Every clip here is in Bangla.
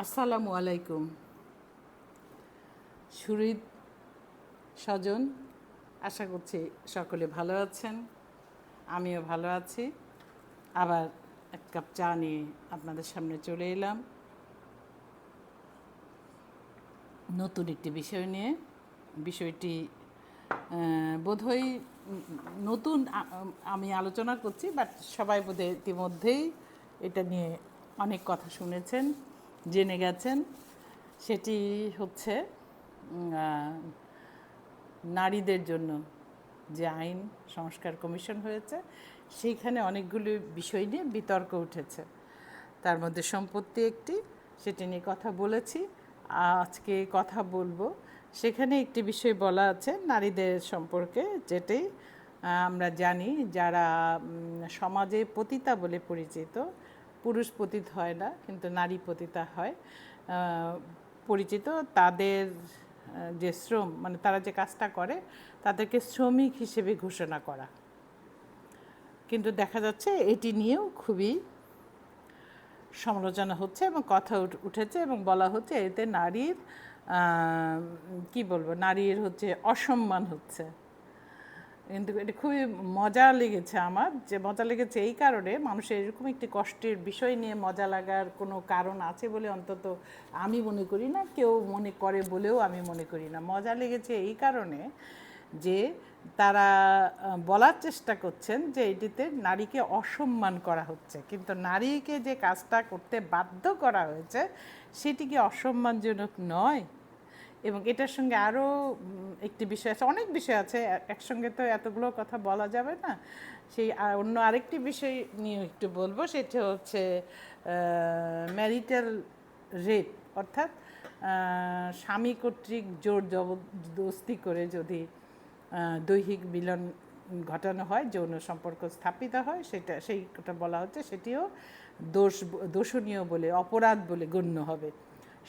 আসসালামু আলাইকুম। সুহৃদ স্বজন, আশা করছি সকলে ভালো আছেন। আমিও ভালো আছি। আবার এক কাপ চা নিয়ে আপনাদের সামনে চলে এলাম নতুন একটি বিষয় নিয়ে। বিষয়টি বোধহয় নতুন আমি আলোচনা করছি, বাট সবাই বোধহয় ইতিমধ্যেই এটা নিয়ে অনেক কথা শুনেছেন, জেনে গেছেন। সেটি হচ্ছে নারীদের জন্য যে আইন সংস্কার কমিশন হয়েছে, সেইখানে অনেকগুলি বিষয় নিয়ে বিতর্ক উঠেছে। তার মধ্যে সম্পত্তি একটি, সেটি নিয়ে কথা বলেছি। আজকে কথা বলবো, সেখানে একটি বিষয় বলা আছে নারীদের সম্পর্কে, যেটি আমরা জানি যারা সমাজে পতিতা বলে পরিচিত, পুরুষ পতিত হয় না কিন্তু নারী পতিতা হয় পরিচিত, তাদের যে শ্রম, মানে তারা যে কাজটা করে তাদেরকে শ্রমিক হিসেবে ঘোষণা করা। কিন্তু দেখা যাচ্ছে এটি নিয়েও খুবই সমালোচনা হচ্ছে এবং কথা উঠেছে এবং বলা হচ্ছে এতে নারীর কি বলবো, নারীর হচ্ছে অসম্মান হচ্ছে। কিন্তু এটা খুবই মজা লেগেছে আমার, যে মজা লেগেছে এই কারণে, মানুষের এরকম একটি কষ্টের বিষয় নিয়ে মজা লাগার কোনো কারণ আছে বলে অন্তত আমি মনে করি না, কেউ মনে করে বলেও আমি মনে করি না। মজা লেগেছে এই কারণে যে তারা বলার চেষ্টা করছেন যে এটিতে নারীকে অসম্মান করা হচ্ছে, কিন্তু নারীকে যে কাজটা করতে বাধ্য করা হয়েছে সেটি কি অসম্মানজনক নয়? এবং এটার সঙ্গে আরও একটি বিষয় আছে, অনেক বিষয় আছে, একসঙ্গে তো এতগুলো কথা বলা যাবে না। সেই অন্য আরেকটি বিষয় নিয়ে একটু বলবো, সেটা হচ্ছে ম্যারিটাল রেপ, অর্থাৎ স্বামী কর্তৃক জোর জবরদস্তি করে যদি দৈহিক মিলন ঘটানো হয়, যৌন সম্পর্ক স্থাপিত হয়, সেইটা বলা হচ্ছে সেটিও দোষণীয় বলে, অপরাধ বলে গণ্য হবে।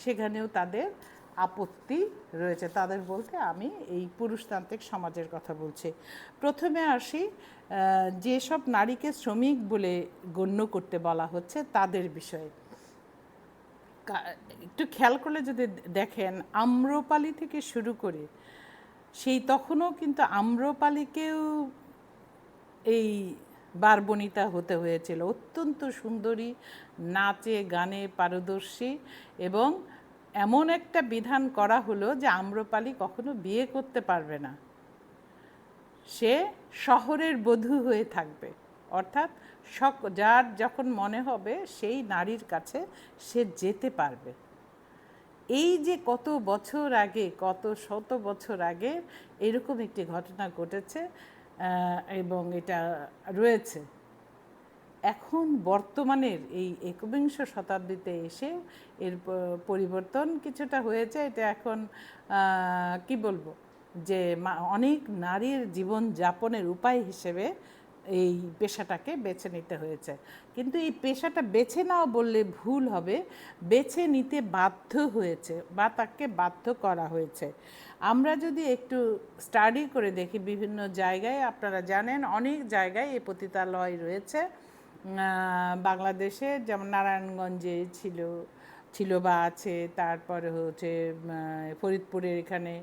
সেখানেও তাদের আপত্তি রয়েছে। তাদের বলতে আমি এই পুরুষতান্ত্রিক সমাজের কথা বলছি। প্রথমে আসি, যেসব নারীকে শ্রমিক বলে গণ্য করতে বলা হচ্ছে তাদের বিষয়ে। একটু খেয়াল করলে যদি দেখেন, আম্রপালি থেকে শুরু করে সেই তখনও কিন্তু আম্রপালিকেও এই বারবনিতা হতে হয়েছিল। অত্যন্ত সুন্দরী, নাচে গানে পারদর্শী, এবং এমন একটা বিধান করা হলো যে আম্রপালি কখনো বিয়ে করতে পারবে না, সে শহরের বধূ হয়ে থাকবে। অর্থাৎ যার যখন মনে হবে সেই নারীর কাছে সে যেতে পারবে। এই যে কত বছর আগে, কত শত বছর আগে এরকম একটি ঘটনা ঘটেছে এবং এটা রয়েছে। এখন বর্তমানের এই একবিংশ শতাব্দীতে এসে এর পরিবর্তন কিছুটা হয়েছে। এটা এখন কি বলবো, যে অনেক নারীর জীবন যাপনের উপায় হিসেবে এই পেশাটাকে বেছে নিতে হয়েছে। কিন্তু এই পেশাটা বেছে নাও বললে ভুল হবে, বেছে নিতে বাধ্য হয়েছে বা তাকে বাধ্য করা হয়েছে। আমরা যদি একটু স্টাডি করে দেখি, বিভিন্ন জায়গায় আপনারা জানেন অনেক জায়গায় এই পতিতালয় রয়েছে। বাংলাদেশে যেমন নারায়ণগঞ্জে ছিল বা আছে, তারপরে হচ্ছে ফরিদপুরের এখানে,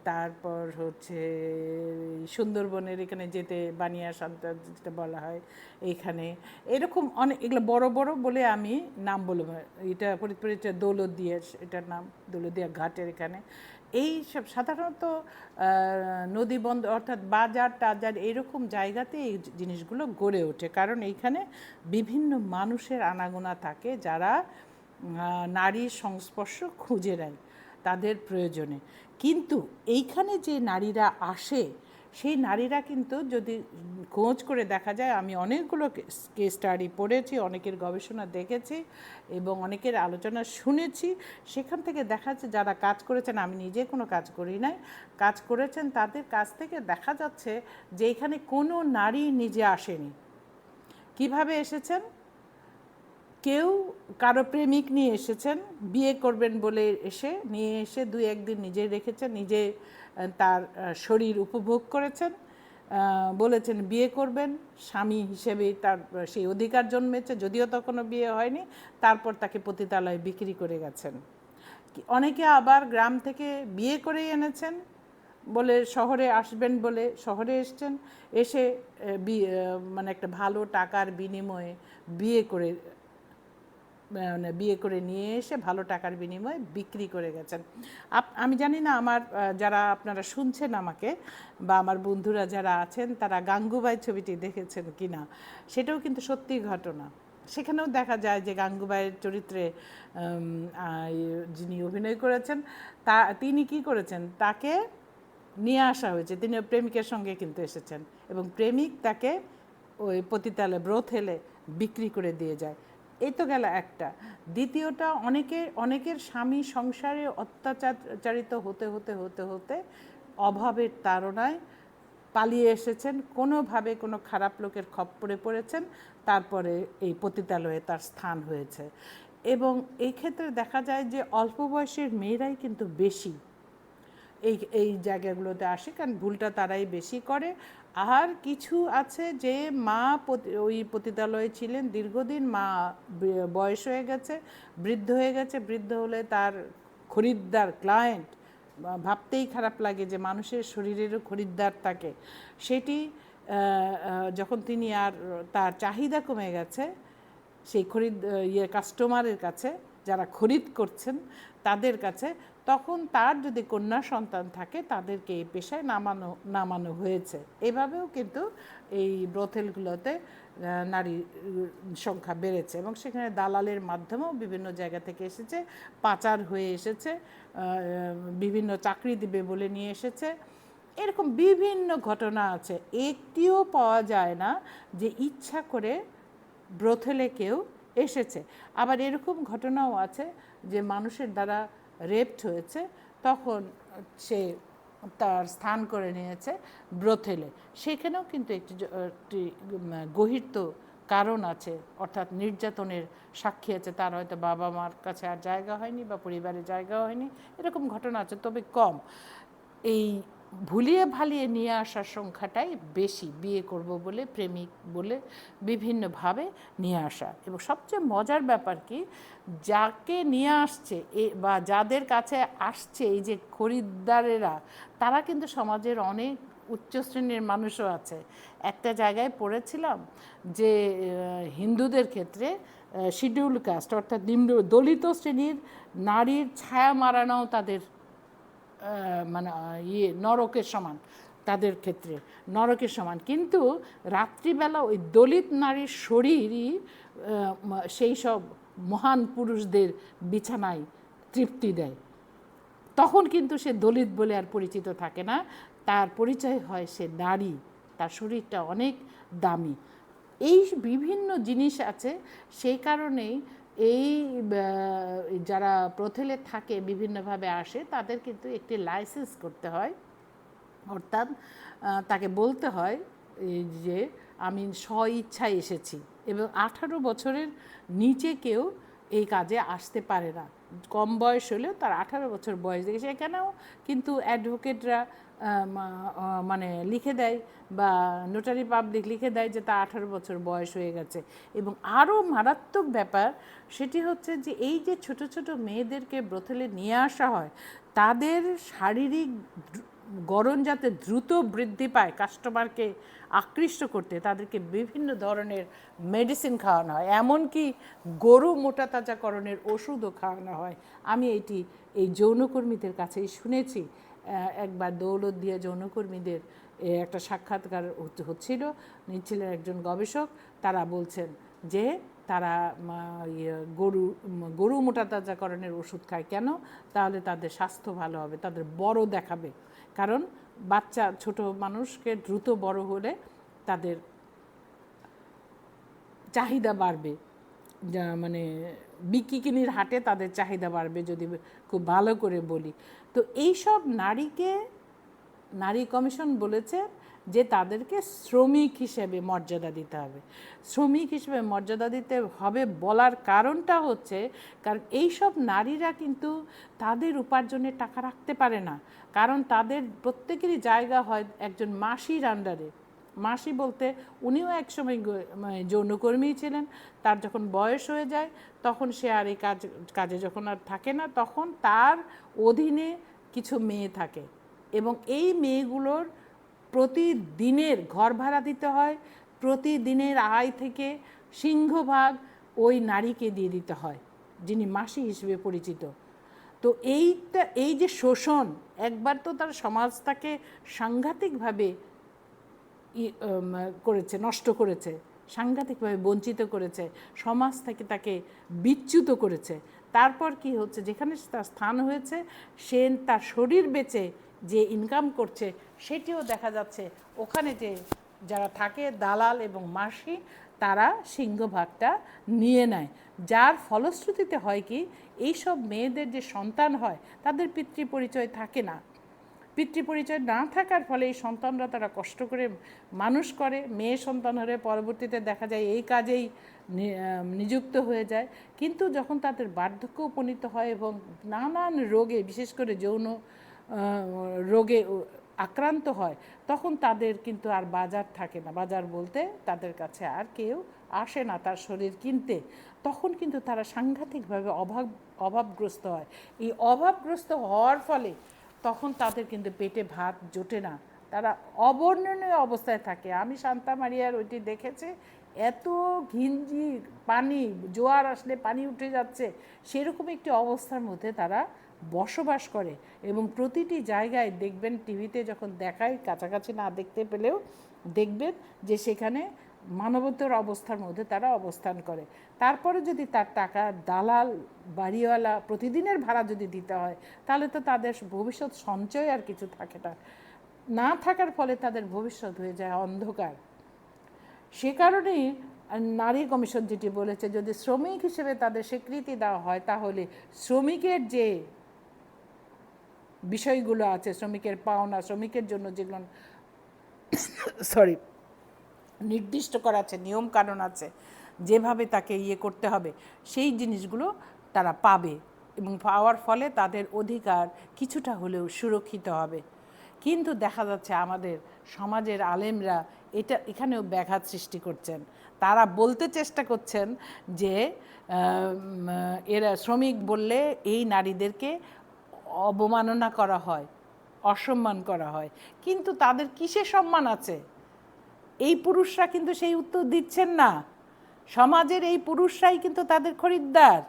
তারপর হচ্ছে সুন্দরবনের এখানে যেতে বানিয়া সন্তান যেটা বলা হয় এইখানে, এরকম অনেক, এগুলো বড় বড় বলে আমি নাম বলবো। এটা ফরিদপুরের দৌলতদিয়া, এটার নাম দৌলতদিয়া ঘাটের এখানে। এই সব সাধারণত নদী বন্দর অর্থাৎ বাজার টাজার এরকম জায়গাতে এই জিনিসগুলো গড়ে ওঠে, কারণ এইখানে বিভিন্ন মানুষের আনাগোনা থাকে যারা নারীর সংস্পর্শ খুঁজে নেয় তাদের প্রয়োজনে। কিন্তু এইখানে যে নারীরা আসে, সেই নারীরা কিন্তু যদি খোঁজ করে দেখা যায়, আমি অনেকগুলো কেস স্টাডি পড়েছি, অনেকের গবেষণা দেখেছি এবং অনেকের আলোচনা শুনেছি, সেখান থেকে দেখা যাচ্ছে যারা কাজ করেছেন, আমি নিজে কোনো কাজ করি নাই, কাজ করেছেন, তাদের কাছ থেকে দেখা যাচ্ছে যে এখানে কোনো নারী নিজে আসেনি। কিভাবে এসেছেন? কেউ কারো প্রেমিক নিয়ে এসেছেন, বিয়ে করবেন বলে নিয়ে এসে 2-1 দিন নিজে রেখেছেন, নিজে তার শরীর উপভোগ করেছেন, বলেছেন বিয়ে করবেন, স্বামী হিসেবে তার সেই অধিকার জন্মেছে, যদিও তখনও বিয়ে হয়নি। তারপর তাকে পতিতালয়ে বিক্রি করে গেছেন। অনেকে আবার গ্রাম থেকে বিয়ে করেই এনেছেন, বলে শহরে আসবেন বলে শহরে এসছেন, এসে মানে একটা ভালো টাকার বিনিময়ে বিয়ে করে, মানে বিয়ে করে নিয়ে এসে ভালো টাকার বিনিময়ে বিক্রি করে গেছেন। আমি জানি না আমার যারা আপনারা শুনছেন আমাকে, বা আমার বন্ধুরা যারা আছেন তারা গাঙ্গুবাই ছবিটি দেখেছেন কি না। সেটাও কিন্তু সত্যি ঘটনা। সেখানেও দেখা যায় যে গাঙ্গুবাইয়ের চরিত্রে যিনি অভিনয় করেছেন তিনি কি করেছেন, তাকে নিয়ে আসা হয়েছে, তিনি প্রেমিকের সঙ্গে কিন্তু এসেছেন, এবং প্রেমিক তাকে ওই পতিতালয়ে ব্রথেলে বিক্রি করে দিয়ে যায়। এই তো গেল একটা। দ্বিতীয়টা, অনেকের স্বামী সংসারে অত্যাচারিত হতে হতে হতে হতে অভাবের তাড়নায় পালিয়ে এসেছেন, কোনোভাবে কোনো খারাপ লোকের খপ্পরে পড়েছেন, তারপরে এই পতিতালয়ে তার স্থান হয়েছে। এবং এই ক্ষেত্রে দেখা যায় যে অল্প বয়সের মেয়েরাই কিন্তু বেশি এই জায়গাগুলোতে আসে, কারণ ভুলটা তারাই বেশি করে। আর কিছু আছে যে মা ওই পতিতালয়ে ছিলেন দীর্ঘদিন, মা বয়স হয়ে গেছে, বৃদ্ধ হয়ে গেছে, বৃদ্ধ হলে তার খরিদ্দার, ক্লায়েন্ট, ভাবতেই খারাপ লাগে যে মানুষের শরীরেরও খরিদ্দার থাকে। সেটি যখন তিনি আর তার চাহিদা কমে গেছে সেই কাস্টমারের কাছে, যারা খরিদ করছেন তাদের কাছে, তখন তার যদি কন্যা সন্তান থাকে তাদেরকে এই পেশায় নামানো হয়েছে। এভাবেও কিন্তু এই ব্রথেলগুলোতে নারীর সংখ্যা বেড়েছে, এবং সেখানে দালালের মাধ্যমেও বিভিন্ন জায়গা থেকে এসেছে, পাচার হয়ে এসেছে, বিভিন্ন চাকরি দিবে বলে নিয়ে এসেছে। এরকম বিভিন্ন ঘটনা আছে। একটিও পাওয়া যায় না যে ইচ্ছা করে ব্রথেলে কেউ এসেছে। আবার এরকম ঘটনাও আছে যে মানুষের দ্বারা রেপড হয়েছে, তখন সে তার স্থান করে নিয়েছে ব্রথেলে। সেখানেও কিন্তু একটি গহীর্ত কারণ আছে, অর্থাৎ নির্যাতনের সাক্ষী আছে, তার হয়তো বাবা মার কাছে আর জায়গা হয়নি বা পরিবারের জায়গা হয়নি, এরকম ঘটনা আছে, তবে কম। এই ভুলিয়ে ভালিয়ে নিয়ে আসার সংখ্যাটাই বেশি, বিয়ে করব বলে, প্রেমিক বলে বিভিন্নভাবে নিয়ে আসা। এবং সবচেয়ে মজার ব্যাপার কি, যাকে নিয়ে আসছে বা যাদের কাছে আসছে এই যে খরিদ্দারেরা, তারা কিন্তু সমাজের অনেক উচ্চ শ্রেণীর মানুষও আছে। একটা জায়গায় পড়েছিলাম যে হিন্দুদের ক্ষেত্রে শিডিউল কাস্ট, অর্থাৎ নিম্ন দলিত শ্রেণীর নারীর ছায়া মারানোও তাদের মানে নরকের সমান, তাদের ক্ষেত্রে নরকের সমান। কিন্তু রাত্রিবেলা ওই দলিত নারীর শরীরই সেই সব মহান পুরুষদের বিছানায় তৃপ্তি দেয়। তখন কিন্তু সে দলিত বলে আর পরিচিত থাকে না, তার পরিচয় হয় সে নারী, তার শরীরটা অনেক দামি। এই বিভিন্ন জিনিস আছে। সেই কারণেই এই যারা ব্রথেলে থাকে, বিভিন্নভাবে আসে, তাদের কিন্তু একটি লাইসেন্স করতে হয়, অর্থাৎ তাকে বলতে হয় যে আমি স্বইচ্ছায় এসেছি, এবং 18 বছরের নিচে কেউ এই কাজে আসতে পারে না। কম বয়স হলেও তার 18 বছর বয়স দেখে, সেখানেও কিন্তু অ্যাডভোকেটরা মানে লিখে দেয়, বা নোটারি পাবলিক লিখে দেয় যে তার 18 বছর বয়স হয়ে গেছে। এবং আরও মারাত্মক ব্যাপার সেটি হচ্ছে যে এই যে ছোট ছোট মেয়েদেরকে ব্রথেলে নিয়ে আসা হয়, তাদের শারীরিক গড়ন যাতে দ্রুত বৃদ্ধি পায়, কাস্টমারকে আকৃষ্ট করতে তাদেরকে বিভিন্ন ধরনের মেডিসিন খাওয়ানো হয়, এমনকি গরু মোটাতাজাকরণের ওষুধও খাওয়ানো হয়। আমি এই যৌনকর্মীদের কাছেই শুনেছি। একবার দৌলতদিয়া যৌনকর্মীদের একটা সাক্ষাৎকার হচ্ছিল, নিচ্ছিলেন একজন গবেষক। তারা বলছেন যে তারা গরু মোটাতাজাকরণের ওষুধ খায় কেন, তাহলে তাদের স্বাস্থ্য ভালো হবে, তাদের বড় দেখাবে। কারণ বাচ্চা ছোট মানুষকে দ্রুত বড় হলে তাদের চাহিদা বাড়বে, মানে বিকিনির হাটে তাদের চাহিদা বাড়বে, যদি খুব ভালো করে বলি। তো এইসব নারী কমিশন বলেছে যে তাদেরকে শ্রমিক হিসেবে মর্যাদা দিতে হবে। শ্রমিক হিসেবে মর্যাদা দিতে হবে বলার কারণটা হচ্ছে, কারণ এইসব নারীরা কিন্তু তাদের উপার্জনের টাকা রাখতে পারে না, কারণ তাদের প্রত্যেকেরই জায়গা হয় একজন মাসির আন্ডারে, মাসি বলতে উনিও একসময় যৌনকর্মী ছিলেন, তার যখন বয়স হয়ে যায় তখন সে আর এই কাজে যখন আর থাকে না, তখন তার অধীনে কিছু মেয়ে থাকে এবং এই মেয়েগুলোর প্রতিদিনের ঘর ভাড়া দিতে হয়, প্রতিদিনের আয় থেকে সিংহভাগ ওই নারীকে দিয়ে দিতে হয় যিনি মাসি হিসেবে পরিচিত। তো এই যে শোষণ, একবার তো তার সমাজ তাকে সাংঘাতিকভাবে করেছে, নষ্ট করেছে, সাংঘাতিকভাবে বঞ্চিত করেছে, সমাজ থেকে তাকে বিচ্যুত করেছে। তারপর কি হচ্ছে, যেখানে তার স্থান হয়েছে সে তার শরীর বেচে যে ইনকাম করছে সেটিও দেখা যাচ্ছে ওখানে যে যারা থাকে দালাল এবং মাসি তারা সিংহভাগটা নিয়ে নেয়, যার ফলশ্রুতিতে হয় কি এইসব মেয়েদের যে সন্তান হয় তাদের পিতৃ পরিচয় থাকে না। পিতৃপরিচয় না থাকার ফলে এই সন্তানরা তারা কষ্ট করে মানুষ করে, মেয়ে সন্তান হলে পরবর্তীতে দেখা যায় এই কাজেই নিযুক্ত হয়ে যায়। কিন্তু যখন তাদের বার্ধক্য উপনীত হয় এবং নানান রোগে, বিশেষ করে যৌন রোগে আক্রান্ত হয়, তখন তাদের কিন্তু আর বাজার থাকে না। বাজার বলতে তাদের কাছে আর কেউ আসে না তার শরীর কিনতে। তখন কিন্তু তারা সাংঘাতিকভাবে অভাবগ্রস্ত হয়। এই অভাবগ্রস্ত হওয়ার ফলে তখন তাদের কিন্তু পেটে ভাত জোটে না, তারা অবর্ণনীয় অবস্থায় থাকে। আমি শান্তা মারিয়ার ওইটি দেখেছি, এত ঘিঞ্জি পানি, জোয়ার আসলে পানি উঠে যাচ্ছে, সেরকম একটি অবস্থার মধ্যে তারা বসবাস করে। এবং প্রতিটি জায়গায় দেখবেন টিভিতে যখন দেখায়, কাছাকাছি না দেখতে পেলেও দেখবেন যে সেখানে মানবতার অবস্থার মধ্যে তারা অবস্থান করে। তারপরে যদি তার টাকা দালাল বাড়িওয়ালা প্রতিদিনের ভাড়া যদি দিতে হয়, তাহলে তো তাদের ভবিষ্যৎ সঞ্চয় আর কিছু থাকে না থাকার ফলে তাদের ভবিষ্যৎ হয়ে যায় অন্ধকার। সে কারণেই নারী কমিশন যেটি বলেছে, যদি শ্রমিক হিসেবে তাদের স্বীকৃতি দেওয়া হয় তাহলে শ্রমিকের যে বিষয়গুলো আছে, শ্রমিকের পাওনা, শ্রমিকের জন্য যেগুলো নির্দিষ্ট করা আছে, নিয়ম কানুন আছে, যেভাবে তাকে করতে হবে, সেই জিনিসগুলো তারা পাবে এবং পাওয়ার ফলে তাদের অধিকার কিছুটা হলেও সুরক্ষিত হবে। কিন্তু দেখা যাচ্ছে আমাদের সমাজের আলেমরা এখানেও ব্যাঘাত সৃষ্টি করছেন। তারা বলতে চেষ্টা করছেন যে এরা শ্রমিক বললে এই নারীদেরকে অবমাননা করা হয়, অসম্মান করা হয়। কিন্তু তাদের কিসে সম্মান আছে? এই পুরুষরা কিন্তু সেই উত্তর দিচ্ছেন না। সমাজের এই পুরুষরাই কিন্তু তাদের খরিদ্দার।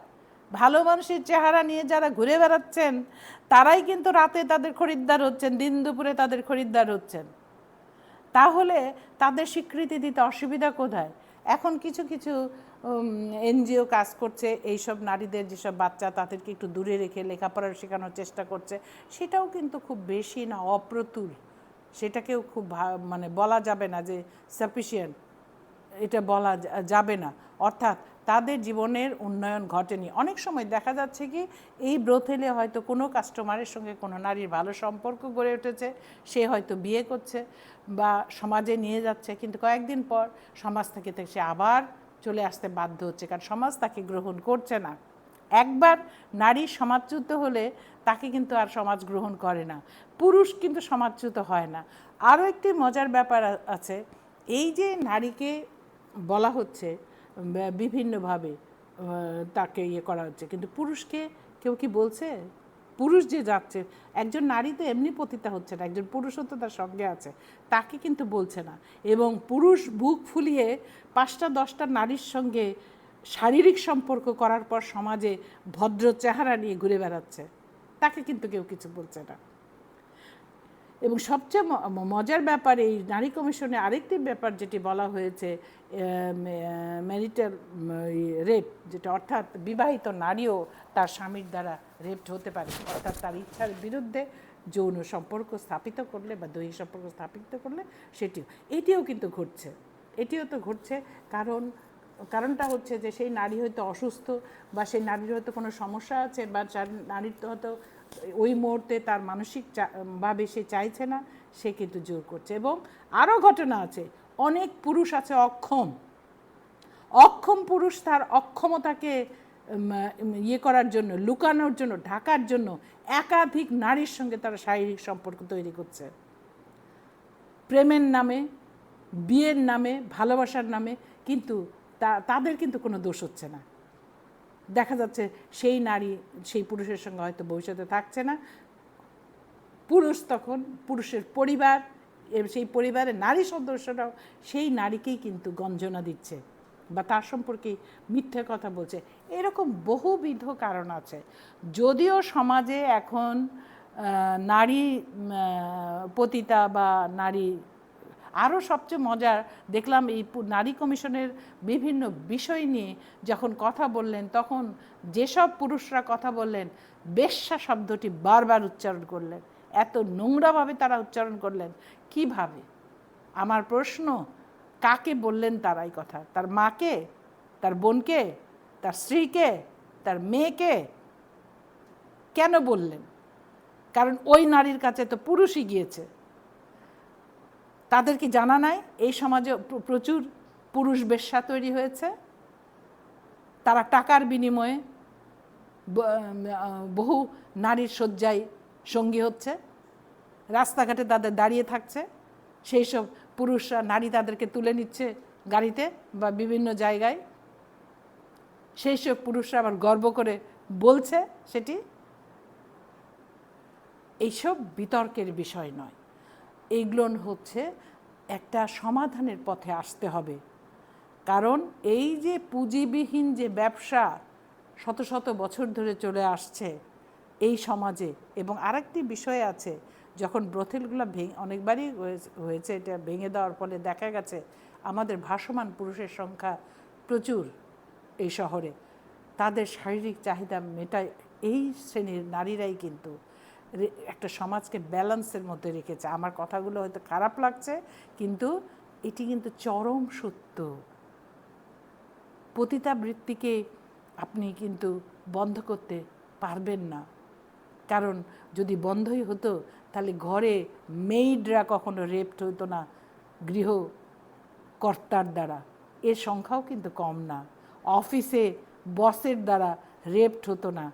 ভালো মানুষের চেহারা নিয়ে যারা ঘুরে বেড়াচ্ছেন তারাই কিন্তু রাতে তাদের খরিদ্দার হচ্ছেন, দিন দুপুরে তাদের খরিদ্দার হচ্ছেন। তাহলে তাদের স্বীকৃতি দিতে অসুবিধা কোথায়? এখন কিছু কিছু এনজিও কাজ করছে, এইসব নারীদের যেসব বাচ্চা তাদেরকে একটু দূরে রেখে লেখাপড়া শেখানোর চেষ্টা করছে, সেটাও কিন্তু খুব বেশি না, অপ্রতুল। সেটাকেও খুব বলা যাবে না যে সাফিসিয়েন্ট, এটা বলা যাবে না। অর্থাৎ তাদের জীবনের উন্নয়ন ঘটেনি। অনেক সময় দেখা যাচ্ছে কি এই ব্রোথেলে হয়তো কোনো কাস্টমারের সঙ্গে কোনো নারীর ভালো সম্পর্ক গড়ে উঠেছে, সে হয়তো বিয়ে করছে বা সমাজে নিয়ে যাচ্ছে, কিন্তু কয়েকদিন পর সমাজ থেকে সে আবার চলে আসতে বাধ্য হচ্ছে, কারণ সমাজ তাকে গ্রহণ করছে না। একবার নারী সমাজচ্যুত হলে তাকে কিন্তু আর সমাজ গ্রহণ করে না। পুরুষ কিন্তু সমাজচ্যুত হয় না। আরও একটি মজার ব্যাপার আছে, এই যে নারীকে বলা হচ্ছে বিভিন্নভাবে তাকে করা হচ্ছে, কিন্তু পুরুষকে কেউ কি বলছে? পুরুষ যে যাচ্ছে, একজন নারী তো এমনি পতিতা হচ্ছে না, একজন পুরুষও তো তার সঙ্গে আছে, তাকে কিন্তু বলছে না। এবং পুরুষ বুক ফুলিয়ে 5টা 10টা নারীর সঙ্গে শারীরিক সম্পর্ক করার পর সমাজে ভদ্র চেহারা নিয়ে ঘুরে বেড়াচ্ছে, তাকে কিন্তু কেউ কিছু বলছে না। এবং সবচেয়ে মজার ব্যাপার, এই নারী কমিশনে আরেকটি ব্যাপার যেটি বলা হয়েছে, ম্যারিটাল রেপ, যেটা অর্থাৎ বিবাহিত নারীও তার স্বামীর দ্বারা রেপড হতে পারে, অর্থাৎ তার ইচ্ছার বিরুদ্ধে যৌন সম্পর্ক স্থাপিত করলে বা দৈহিক সম্পর্ক স্থাপিত করলে এটিও কিন্তু ঘটছে। এটিও তো ঘটছে, কারণটা হচ্ছে যে সেই নারী হয়তো অসুস্থ বা সেই নারীর হয়তো কোনো সমস্যা আছে, বা নারীর তো হয়তো ওই মুহূর্তে তার মানসিকভাবে সে চাইছে না, সে কিন্তু জোর করছে। এবং আরও ঘটনা আছে, অনেক পুরুষ আছে অক্ষম পুরুষ, তার অক্ষমতাকে করার জন্য, লুকানোর জন্য, ঢাকার জন্য একাধিক নারীর সঙ্গে তারা শারীরিক সম্পর্ক তৈরি করছে প্রেমের নামে, বিয়ের নামে, ভালোবাসার নামে, কিন্তু তাদের কিন্তু কোনো দোষ হচ্ছে না। দেখা যাচ্ছে সেই নারী সেই পুরুষের সঙ্গে হয়তো ভবিষ্যতে থাকছে না, পুরুষ তখন পুরুষের পরিবার, সেই পরিবারের নারী সদস্যরাও সেই নারীকেই কিন্তু গঞ্জনা দিচ্ছে বা তার সম্পর্কে মিথ্যে কথা বলছে। এরকম বহুবিধ কারণ আছে। যদিও সমাজে এখন নারী পতিতা বা নারী, আরও সবচেয়ে মজার দেখলাম এই নারী কমিশনের বিভিন্ন বিষয় নিয়ে যখন কথা বললেন, তখন যেসব পুরুষরা কথা বললেন বেশ্যা শব্দটি বারবার উচ্চারণ করলেন। এত নোংরাভাবে তারা উচ্চারণ করলেন। কিভাবে? আমার প্রশ্ন, কাকে বললেন তারা এই কথা? তার মাকে, তার বোনকে, তার স্ত্রীকে, তার মেয়েকে? কেন বললেন? কারণ ওই নারীর কাছে তো পুরুষই গিয়েছে। তাদের কি জানা নাই এই সমাজে প্রচুর পুরুষ বেশ্যা তৈরি হয়েছে? তারা টাকার বিনিময়ে বহু নারীর শয্যায় সঙ্গী হচ্ছে, রাস্তাঘাটে তাদের দাঁড়িয়ে থাকছে, সেই সব পুরুষরা নারী তাদেরকে তুলে নিচ্ছে গাড়িতে বা বিভিন্ন জায়গায়, সেই সব পুরুষরা আবার গর্ব করে বলছে সেটি। এইসব বিতর্কের বিষয় নয়, এইগুলো হচ্ছে একটা সমাধানের পথে আসতে হবে। কারণ এই যে পুঁজিবিহীন যে ব্যবসা শত শত বছর ধরে চলে আসছে এই সমাজে, এবং আরেকটি বিষয় আছে, যখন ব্রথেলগুলো অনেকবারই হয়েছে, এটা ভেঙে দেওয়ার ফলে দেখা গেছে আমাদের ভাসমান পুরুষের সংখ্যা প্রচুর এই শহরে, তাদের শারীরিক চাহিদা মেটায় এই শ্রেণীর নারীরাই কিন্তু একটা সমাজকে ব্যালেন্সের মধ্যে রেখেছে। আমার কথাগুলো হয়তো খারাপ লাগছে, কিন্তু এটি কিন্তু চরম সত্য। পতিতাবৃত্তিকে আপনি কিন্তু বন্ধ করতে পারবেন না, কারণ যদি বন্ধই হতো তাহলে ঘরে মেইডরা কখনো রেপড হতো না গৃহকর্তার দ্বারা, এর সংখ্যাও কিন্তু কম না। অফিসে বসের দ্বারা রেপড হতো না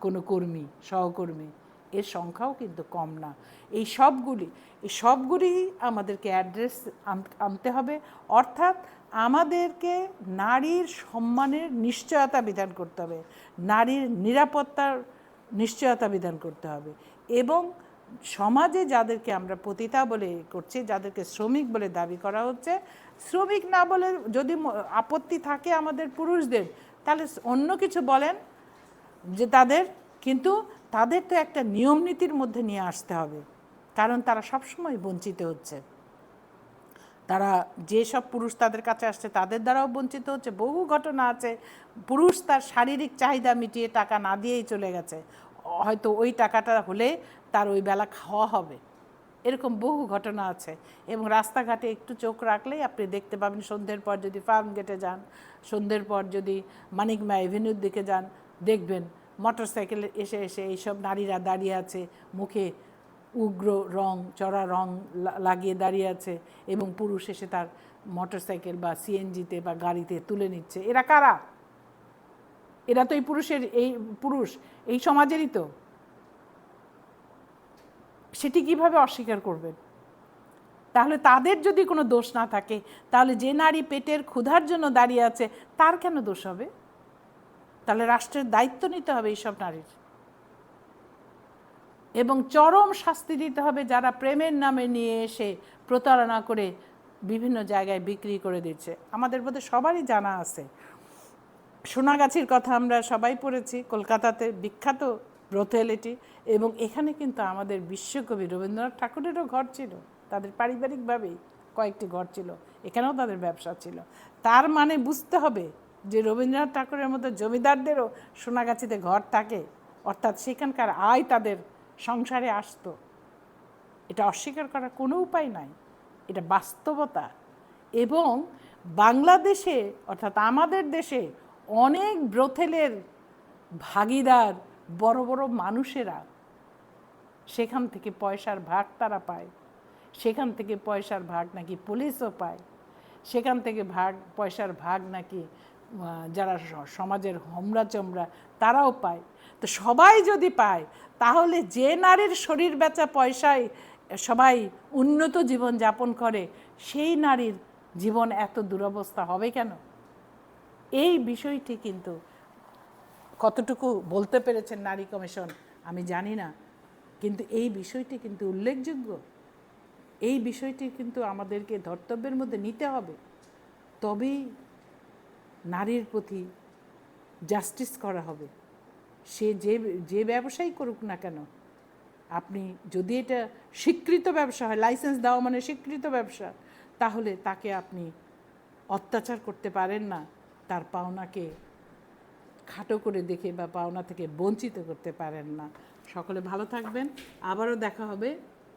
কোনো কর্মী, সহকর্মী, এর সংখ্যাও কিন্তু কম না। এই সবগুলি আমাদেরকে অ্যাড্রেস আনতে হবে। অর্থাৎ আমাদেরকে নারীর সম্মানের নিশ্চয়তা বিধান করতে হবে, নারীর নিরাপত্তার নিশ্চয়তা বিধান করতে হবে, এবং সমাজে যাদেরকে আমরা পতিতা বলে করছি, যাদেরকে শ্রমিক বলে দাবি করা হচ্ছে, শ্রমিক না বলে যদি আপত্তি থাকে আমাদের পুরুষদের, তাহলে অন্য কিছু বলেন যে তাদের, কিন্তু তাদের তো একটা নিয়ম নীতির মধ্যে নিয়ে আসতে হবে, কারণ তারা সবসময় বঞ্চিত হচ্ছে। তারা যেসব পুরুষ তাদের কাছে আসছে তাদের দ্বারাও বঞ্চিত হচ্ছে। বহু ঘটনা আছে, পুরুষ তার শারীরিক চাহিদা মিটিয়ে টাকা না দিয়েই চলে গেছে, হয়তো ওই টাকাটা হলে তার ওই বেলা খাওয়া হবে, এরকম বহু ঘটনা আছে। এবং রাস্তাঘাটে একটু চোখ রাখলেই আপনি দেখতে পাবেন, সন্ধ্যের পর যদি ফার্ম গেটে যান, সন্ধ্যের পর যদি মানিকমা এভিনিউর দিকে যান, দেখবেন মোটর সাইকেলে এসে এসে এইসব নারীরা দাঁড়িয়ে আছে, মুখে উগ্র রং, চড়া রং লাগিয়ে দাঁড়িয়ে আছে, এবং পুরুষ এসে তার মোটর সাইকেল বা সিএনজিতে বা গাড়িতে তুলে নিচ্ছে। এরা কারা? এরা তো এই পুরুষ এই সমাজেরই তো। সেটি কিভাবে অস্বীকার করবেন? তাহলে তাদের যদি কোনো দোষ না থাকে, তাহলে যে নারী পেটের ক্ষুধার জন্য দাঁড়িয়ে আছে তার কেন দোষ হবে? তাহলে রাষ্ট্রের দায়িত্ব নিতে হবে এইসব নারীর, এবং চরম শাস্তি দিতে হবে যারা প্রেমের নামে নিয়ে এসে প্রতারণা করে বিভিন্ন জায়গায় বিক্রি করে দিচ্ছে। আমাদের মধ্যে সবারই জানা আছে সোনাগাছির কথা, আমরা সবাই পড়েছি, কলকাতাতে বিখ্যাত ব্রথেল এটি, এবং এখানে কিন্তু আমাদের বিশ্বকবি রবীন্দ্রনাথ ঠাকুরেরও ঘর ছিল, তাদের পারিবারিকভাবেই কয়েকটি ঘর ছিল, এখানেও তাদের ব্যবসা ছিল। তার মানে বুঝতে হবে যে রবীন্দ্রনাথ ঠাকুরের মতো জমিদারদেরও সোনাগাছিতে ঘর থাকে, অর্থাৎ সেখানকার আয় তাদের সংসারে আসতো। এটা অস্বীকার করার কোনো উপায় নাই, এটা বাস্তবতা। এবং বাংলাদেশে অর্থাৎ আমাদের দেশে অনেক ব্রথেলের ভাগিদার বড় বড় মানুষেরা, সেখান থেকে পয়সার ভাগ তারা পায়, সেখান থেকে পয়সার ভাগ নাকি পুলিশও পায়, সেখান থেকে পয়সার ভাগ নাকি যারা সমাজের হোমরা চমড়া তারাও পায়। তো সবাই যদি পায়, তাহলে যে নারীর শরীর বেচা পয়সায় সবাই উন্নত জীবন যাপন করে, সেই নারীর জীবন এত দুরবস্থা হবে কেন? এই বিষয়টি কিন্তু কতটুকু বলতে পেরেছেন নারী কমিশন আমি জানি না, কিন্তু এই বিষয়টি কিন্তু উল্লেখযোগ্য। এই বিষয়টি কিন্তু আমাদেরকে ধর্তব্যের মধ্যে নিতে হবে, তবেই নারীর প্রতি জাস্টিস করা হবে। সে যে ব্যবসাই করুক না কেন, আপনি যদি এটা স্বীকৃত ব্যবসা হয়, লাইসেন্স দেওয়া মানে স্বীকৃত ব্যবসা, তাহলে তাকে আপনি অত্যাচার করতে পারেন না, তার পাওনাকে খাটো করে দেখে বা পাওনা থেকে বঞ্চিত করতে পারেন না। সকলে ভালো থাকবেন, আবারও দেখা হবে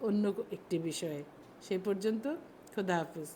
অন্য একটি বিষয়ে। সেই পর্যন্ত খোদা হাফিজ।